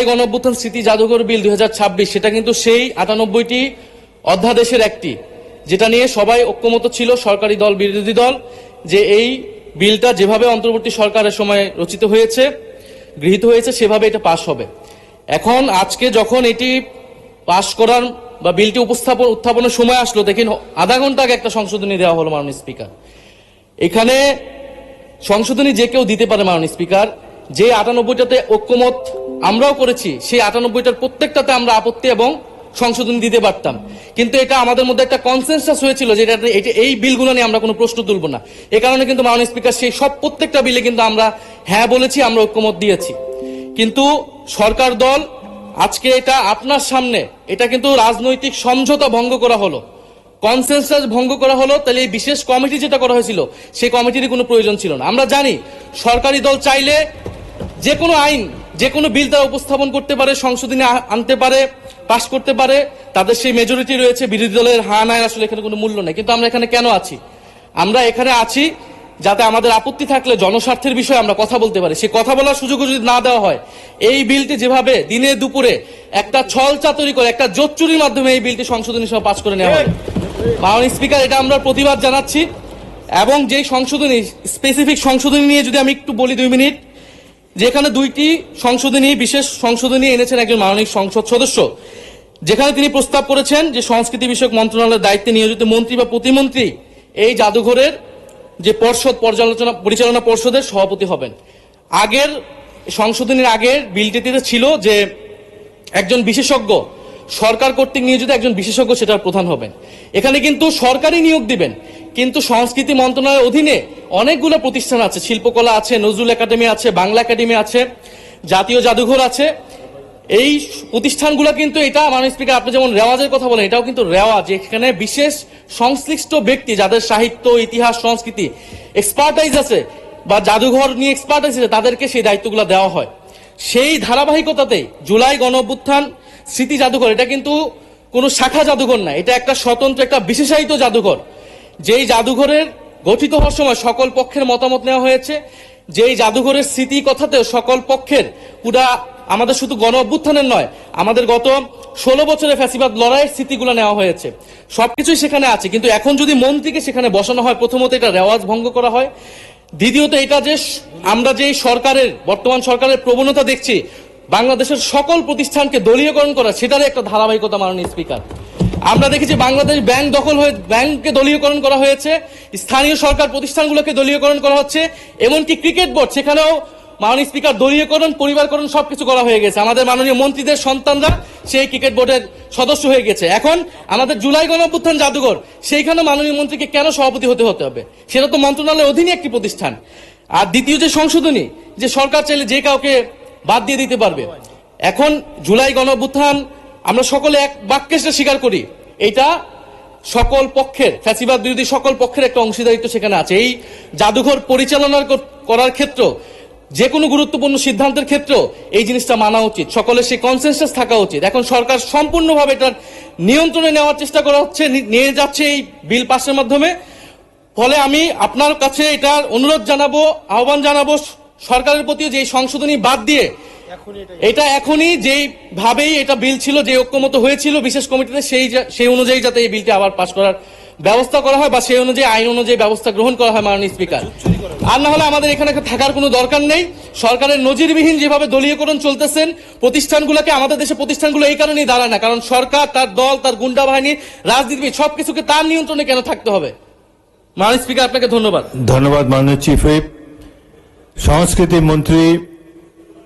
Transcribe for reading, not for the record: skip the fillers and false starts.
গণঅভ্যুত্থান স্মৃতি জাদুঘর বিল 2026 সেটা কিন্তু সেই 98টি অধ্যাদেশের একটি, যেটা নিয়ে সবাই ঐক্যমত ছিল, সরকারি দল বিরোধী দল, যে এই বিলটা যেভাবে অন্তর্বর্তী সরকারের সময় রচিত হয়েছে, গৃহীত হয়েছে, সেভাবে এটা পাশ হবে। এখন আজকে যখন এটি পাশ করার বা বিলটি উত্থাপনের সময় আসলো, দেখেন আধা ঘন্টা আগে একটা সংশোধনী দেওয়া হলো মাননীয় স্পিকার। এখানে সংশোধনী যে কেউ দিতে পারে মাননীয় স্পিকার, যে 98টাতে ঐক্যমত আমরাও করেছি, সেই 98টার প্রত্যেকটাতে আমরা আপত্তি এবং সংশোধনী দিতে পারতাম, কিন্তু এটা আমাদের মধ্যে একটা কনসেনসাস হয়েছিল যে এই বিলগুলো নিয়ে আমরা কোনো প্রশ্ন তুলব না। এ কারণে কিন্তু মাননীয় স্পিকার সেই সব প্রত্যেকটা বিলে কিন্তু আমরা হ্যাঁ বলেছি, আমরা ঐক্যমত দিয়েছি। কিন্তু সরকার দল আজকে এটা আপনার সামনে, এটা কিন্তু রাজনৈতিক সমঝোতা ভঙ্গ করা হলো, কনসেনসাস ভঙ্গ করা হলো। তাহলে এই বিশেষ কমিটি যেটা করা হয়েছিল, সেই কমিটির কোনো প্রয়োজন ছিল না। আমরা জানি সরকারি দল চাইলে যে কোনো আইন, যে কোনো বিল তারা উপস্থাপন করতে পারে, সংশোধনী আনতে পারে, পাশ করতে পারে, তাদের সেই মেজরিটি রয়েছে। বিরোধী দলের হ্যাঁ নাই আসলে এখানে কোনো মূল্য নেই। কিন্তু আমরা এখানে কেন আছি? আমরা এখানে আছি যাতে আমাদের আপত্তি থাকলে জনস্বার্থের বিষয়ে আমরা কথা বলতে পারি। সেই কথা বলার সুযোগ যদি না দেওয়া হয়, এই বিলটি যেভাবে দিনে দুপুরে একটা ছল চাতুরি করে, একটা জোচ্চুরির মাধ্যমে এই বিলটি সংশোধনী সহ পাশ করে নেওয়া হয়, মাননীয় স্পিকার, এটা আমরা প্রতিবাদ জানাচ্ছি। এবং যেই সংশোধনী, স্পেসিফিক সংশোধনী নিয়ে যদি আমি একটু বলি 2 মিনিট, যেখানে 2টি সংশোধনী, বিশেষ সংশোধনী এনেছেন একজন মাননীয় সংসদ সদস্য, যেখানে তিনি প্রস্তাব করেছেন যে সংস্কৃতি বিষয়ক মন্ত্রণালয়ের দায়িত্বে নিয়োজিত মন্ত্রী বা প্রতিমন্ত্রী এই জাদুঘরের যে পরিচালনা পর্ষদের সভাপতি হবেন। আগের সংশোধনীর আগের বিলটিতে ছিল যে একজন বিশেষজ্ঞ, সরকার কর্তৃক নিয়োজিত একজন বিশেষজ্ঞ সেটার প্রধান হবেন। এখানে কিন্তু সরকারি নিয়োগ দিবেন, কিন্তু সংস্কৃতি মন্ত্রণালয়ের অধীনে অনেকগুলো প্রতিষ্ঠান আছে, শিল্পকলা আছে, নজরুল একাডেমি আছে, বাংলা একাডেমি আছে, জাতীয় জাদুঘর আছে। এই প্রতিষ্ঠানগুলো কিন্তু, এটা মাননীয় স্পিকার আপনি যেমন রেওয়াজের কথা বলেন, এটাও কিন্তু রেওয়াজ, এখানে বিশেষ সংশ্লিষ্ট ব্যক্তি যাদের সাহিত্য, ইতিহাস, সংস্কৃতি এক্সপার্টাইজ আছে বা জাদুঘর নিয়ে এক্সপার্টাইজ আছে, তাদেরকে সেই দায়িত্বগুলো দেওয়া হয়। সেই ধারাবাহিকতাতেই জুলাই গণঅভ্যুত্থান স্মৃতি জাদুঘর, এটা কিন্তু কোনো শাখা জাদুঘর না, এটা একটা স্বতন্ত্র, একটা বিশেষায়িত জাদুঘর। যেই জাদুঘরের গঠিত হওয়ার সময় সকল পক্ষের মতামত নেওয়া হয়েছে, যেই জাদুঘরের স্মৃতি কথাতেও সকল পক্ষের, পুরা আমাদের শুধু গণ অভ্যুত্থানের নয়, আমাদের গত 16 বছরের ফ্যাসিবাদ লড়াইয়ের স্মৃতিগুলো নেওয়া হয়েছে, সবকিছুই সেখানে আছে। কিন্তু এখন যদি মন্ত্রীকে সেখানে বসানো হয়, প্রথমত এটা রেওয়াজ ভঙ্গ করা হয়, দ্বিতীয়ত এটা যে আমরা যে সরকারের, বর্তমান সরকারের প্রবণতা দেখছি বাংলাদেশের সকল প্রতিষ্ঠানকে দলীয়করণ করা, সেটারই একটা ধারাবাহিকতা মাননীয় স্পিকার। আমরা দেখেছি বাংলাদেশ ব্যাংক দখল হয়ে, ব্যাংককে দলীয়করণ করা হয়েছে, স্থানীয় সরকার প্রতিষ্ঠানগুলোকে দলীয়করণ করা হচ্ছে, এমনকি ক্রিকেট বোর্ড, সেখানেও মাননীয় স্পিকার দলীয়করণ, পরিবারকরণ সবকিছু করা হয়ে গেছে। আমাদের মাননীয় মন্ত্রীদের সন্তানরা সেই ক্রিকেট বোর্ডের সদস্য হয়ে গেছে। এখন আমাদের জুলাই গণঅভ্যুত্থান জাদুঘর, সেইখানে মাননীয় মন্ত্রীকে কেন সভাপতি হতে হবে? সেটা তো মন্ত্রণালয়ের অধীনে একটি প্রতিষ্ঠান। আর দ্বিতীয় যে সংশোধনী, যে সরকার চাইলে যে কাউকে বাদ দিয়ে দিতে পারবে। এখন জুলাই গণঅভ্যুত্থান আমরা সকলে এক বাক্যে সেটা স্বীকার করি, এটা সকল পক্ষের, ফ্যাসিবাদ বিরোধী সকল পক্ষের একটা অংশীদারিত্ব সেখানে আছে। এই জাদুঘর পরিচালনা করার ক্ষেত্র, যে কোনো গুরুত্বপূর্ণ সিদ্ধান্তের ক্ষেত্রেও এই জিনিসটা মানা উচিত, সকলের সেই কনসেনসাস থাকা উচিত। এখন সরকার সম্পূর্ণভাবে এটার নিয়ন্ত্রণে নেওয়ার চেষ্টা করা হচ্ছে, নিয়ে যাচ্ছে এই বিল পাসের মাধ্যমে। ফলে আমি আপনার কাছে এটার অনুরোধ জানাবো, আহ্বান জানাবো সরকারের প্রতি, যে সংশোধনী বাদ দিয়ে এটা এখনই যেইভাবেই এটা বিল ছিল, যে ঐক্যমত হয়েছিল বিশেষ কমিটিতে, সেই অনুযায়ী যাতে এই বিলটি আবার পাস করার ব্যবস্থা করা হয়, বা সেই অনুযায়ী আইন অনুযায়ী ব্যবস্থা গ্রহণ করা হয় মাননীয় স্পিকার। আর না হলে আমাদের এখানে থাকার কোনো দরকার নেই। সরকারের নজিরবিহীন যেভাবে দলীয়করণ চলতেছেন প্রতিষ্ঠানগুলোকে, আমাদের দেশে প্রতিষ্ঠানগুলো এই কারণেই দাঁড়ায় না, কারণ সরকার, তার দল, তার গুন্ডা বাহিনী, রাজনীতিবিদ সবকিছুকে তার নিয়ন্ত্রণে কেন থাকতে হবে? মাননীয় স্পিকার, আপনাকে ধন্যবাদ। ধন্যবাদ মাননীয় চিফ হুইপ। সংস্কৃতি মন্ত্রী